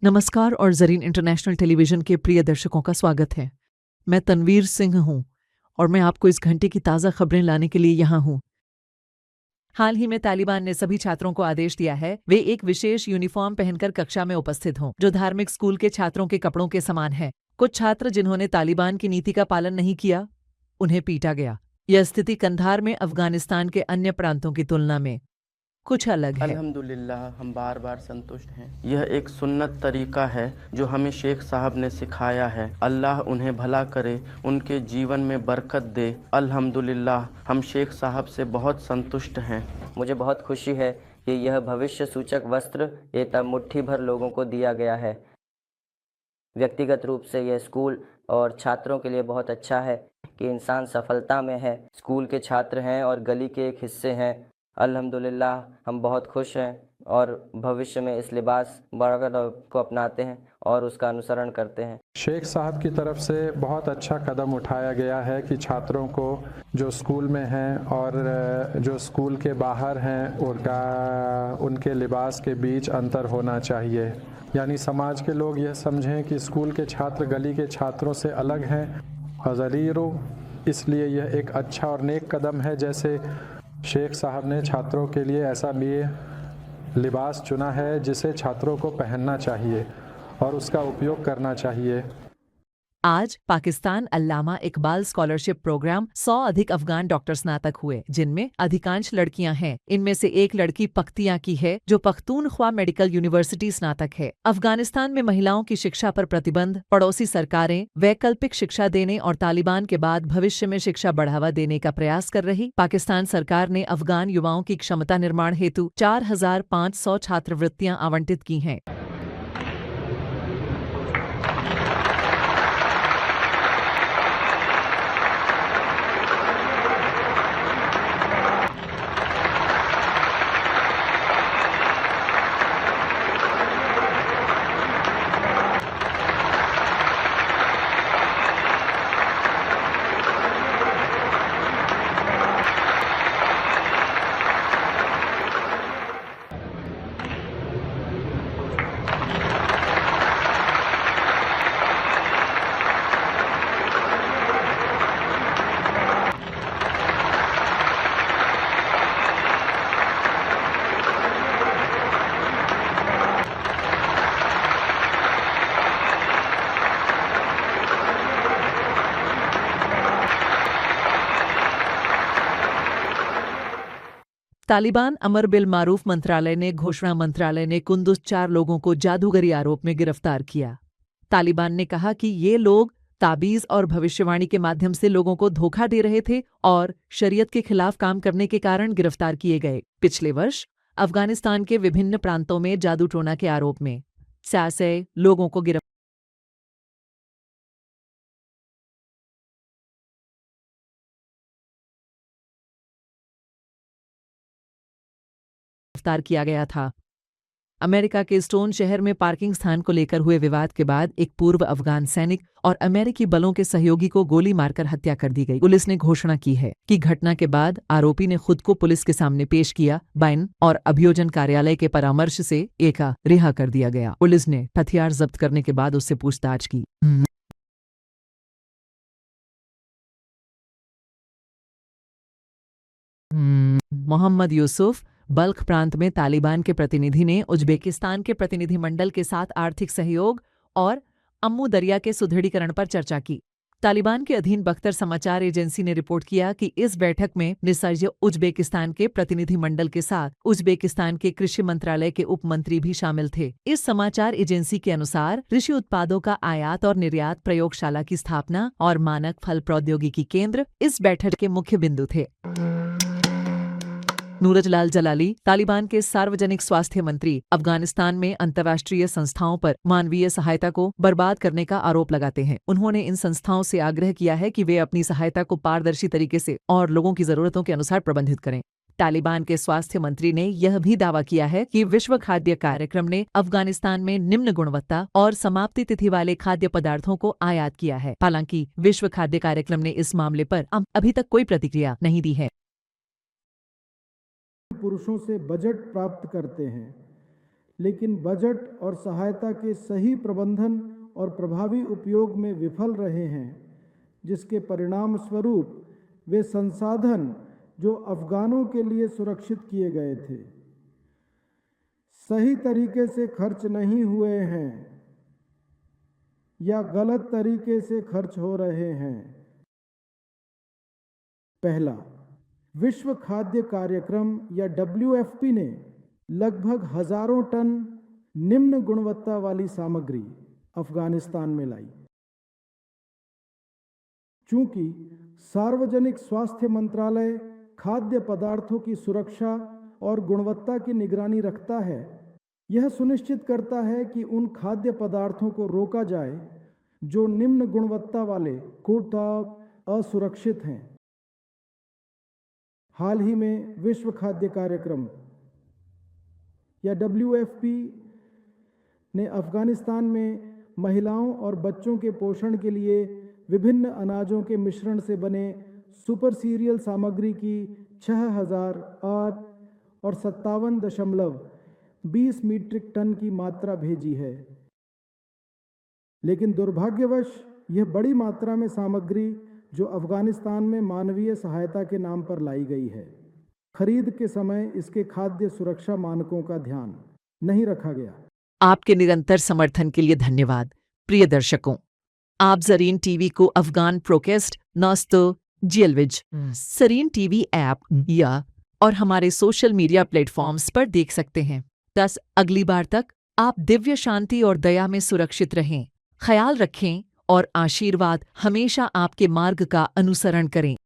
नमस्कार और Zareen international television के प्रिय दर्शकों का स्वागत है। मैं तनवीर सिंह हूं और मैं आपको इस घंटे की ताज़ा खबरें लाने के लिए यहाँ हूं। हाल ही में तालिबान ने सभी छात्रों को आदेश दिया है वे एक विशेष यूनिफॉर्म पहनकर कक्षा में उपस्थित हों, जो धार्मिक स्कूल के छात्रों के कपड़ों के समान है। कुछ छात्र जिन्होंने तालिबान की नीति का पालन नहीं किया, उन्हें पीटा गया। यह स्थिति कंधार में अफगानिस्तान के अन्य प्रांतों की तुलना में कुछ अलग है। अल्हम्दुलिल्लाह हम बार बार संतुष्ट हैं। यह एक सुन्नत तरीका है जो हमें शेख साहब ने सिखाया है। अल्लाह उन्हें भला करे, उनके जीवन में बरकत दे। अल्हम्दुलिल्लाह हम शेख साहब से बहुत संतुष्ट हैं। मुझे बहुत खुशी है कि यह भविष्य सूचक वस्त्र एक मुट्ठी भर लोगों को दिया गया है। व्यक्तिगत रूप से यह स्कूल और छात्रों के लिए बहुत अच्छा है कि इंसान सफलता में है, स्कूल के छात्र हैं और गली के एक हिस्से हैं। अल्हम्दुलिल्लाह हम बहुत खुश हैं और भविष्य में इस लिबास बरकत को अपनाते हैं और उसका अनुसरण करते हैं। शेख साहब की तरफ से बहुत अच्छा कदम उठाया गया है कि छात्रों को जो स्कूल में हैं और जो स्कूल के बाहर हैं उनके लिबास के बीच अंतर होना चाहिए। यानी समाज के लोग यह समझें कि स्कूल के छात्र गली के छात्रों से अलग हैं और ज़रीरो, इसलिए यह एक अच्छा और नेक कदम है। जैसे शेख साहब ने छात्रों के लिए ऐसा भी लिबास चुना है जिसे छात्रों को पहनना चाहिए और उसका उपयोग करना चाहिए। आज पाकिस्तान अल्लामा इकबाल स्कॉलरशिप प्रोग्राम 100 अधिक अफगान डॉक्टर स्नातक हुए, जिनमें अधिकांश लड़कियां हैं। इनमें से एक लड़की पख्तियां की है जो पख्तूनख्वा मेडिकल यूनिवर्सिटी स्नातक है। अफगानिस्तान में महिलाओं की शिक्षा पर प्रतिबंध, पड़ोसी सरकारें वैकल्पिक शिक्षा देने और तालिबान के बाद भविष्य में शिक्षा बढ़ावा देने का प्रयास कर रही पाकिस्तान सरकार ने अफगान युवाओं की क्षमता निर्माण हेतु 4500 छात्रवृत्तियां आवंटित की हैं। तालिबान अमर बिल मारूफ मंत्रालय ने घोषणा मंत्रालय ने कुंदुज 4 लोगों को जादूगरी आरोप में गिरफ्तार किया। तालिबान ने कहा कि ये लोग ताबीज और भविष्यवाणी के माध्यम से लोगों को धोखा दे रहे थे और शरीयत के खिलाफ काम करने के कारण गिरफ्तार किए गए। पिछले वर्ष अफगानिस्तान के विभिन्न प्रांतों में जादू टोना के आरोप में 66 लोगों को गिरफ्तार किया गया था। अमेरिका के स्टोन शहर में पार्किंग स्थान को लेकर हुए विवाद के बाद एक पूर्व अफगान सैनिक और अमेरिकी बलों के सहयोगी को गोली मारकर हत्या कर दी गई। पुलिस ने घोषणा की है कि घटना के बाद आरोपी ने खुद को पुलिस के सामने पेश किया। बाइन और अभियोजन कार्यालय के परामर्श से एका रिहा कर दिया गया। पुलिस ने हथियार जब्त करने के बाद उससे पूछताछ की। मोहम्मद यूसुफ बल्ख प्रांत में तालिबान के प्रतिनिधि ने उज्बेकिस्तान के प्रतिनिधिमंडल के साथ आर्थिक सहयोग और अम्मू दरिया के सुदृढ़ीकरण पर चर्चा की। तालिबान के अधीन बख्तर समाचार एजेंसी ने रिपोर्ट किया कि इस बैठक में निसर्ग उज्बेकिस्तान के प्रतिनिधिमंडल के साथ उज्बेकिस्तान के कृषि मंत्रालय के उप मंत्री भी शामिल थे। इस समाचार एजेंसी के अनुसार कृषि उत्पादों का आयात और निर्यात प्रयोगशाला की स्थापना और मानक फल प्रौद्योगिकी केंद्र इस बैठक के मुख्य बिंदु थे। नूरजलाल जलाली तालिबान के सार्वजनिक स्वास्थ्य मंत्री अफगानिस्तान में अंतर्राष्ट्रीय संस्थाओं पर मानवीय सहायता को बर्बाद करने का आरोप लगाते हैं। उन्होंने इन संस्थाओं से आग्रह किया है कि वे अपनी सहायता को पारदर्शी तरीके से और लोगों की जरूरतों के अनुसार प्रबंधित करें। तालिबान के स्वास्थ्य मंत्री ने यह भी दावा किया है कि विश्व खाद्य कार्यक्रम ने अफगानिस्तान में निम्न गुणवत्ता और समाप्ति तिथि वाले खाद्य पदार्थों को आयात किया है। हालांकि विश्व खाद्य कार्यक्रम ने इस मामले पर अभी तक कोई प्रतिक्रिया नहीं दी है। पुरुषों से बजट प्राप्त करते हैं, लेकिन बजट और सहायता के सही प्रबंधन और प्रभावी उपयोग में विफल रहे हैं, जिसके परिणाम स्वरूप वे संसाधन जो अफगानों के लिए सुरक्षित किए गए थे सही तरीके से खर्च नहीं हुए हैं या गलत तरीके से खर्च हो रहे हैं। पहला, विश्व खाद्य कार्यक्रम या WFP ने लगभग हजारों टन निम्न गुणवत्ता वाली सामग्री अफगानिस्तान में लाई। चूंकि सार्वजनिक स्वास्थ्य मंत्रालय खाद्य पदार्थों की सुरक्षा और गुणवत्ता की निगरानी रखता है, यह सुनिश्चित करता है कि उन खाद्य पदार्थों को रोका जाए जो निम्न गुणवत्ता वाले कोटा असुरक्षित हैं। हाल ही में विश्व खाद्य कार्यक्रम या WFP ने अफगानिस्तान में महिलाओं और बच्चों के पोषण के लिए विभिन्न अनाजों के मिश्रण से बने सुपर सीरियल सामग्री की 6008 और 57.20 मीट्रिक टन की मात्रा भेजी है। लेकिन दुर्भाग्यवश यह बड़ी मात्रा में सामग्री जो अफगानिस्तान में मानवीय सहायता के नाम पर लाई गई है, खरीद के समय इसके खाद्य सुरक्षा मानकों का ध्यान नहीं रखा गया। आपके निरंतर समर्थन के लिए धन्यवाद। प्रिय दर्शकों, आप ज़रीन टीवी को अफगान प्रोकेस्ट नस्तो जेलविज ज़रीन टीवी ऐप या और हमारे सोशल मीडिया प्लेटफॉर्म्स पर देख सकते हैं। बस अगली बार तक आप दिव्य शांति और दया में सुरक्षित रहें, ख्याल रखें और आशीर्वाद हमेशा आपके मार्ग का अनुसरण करें।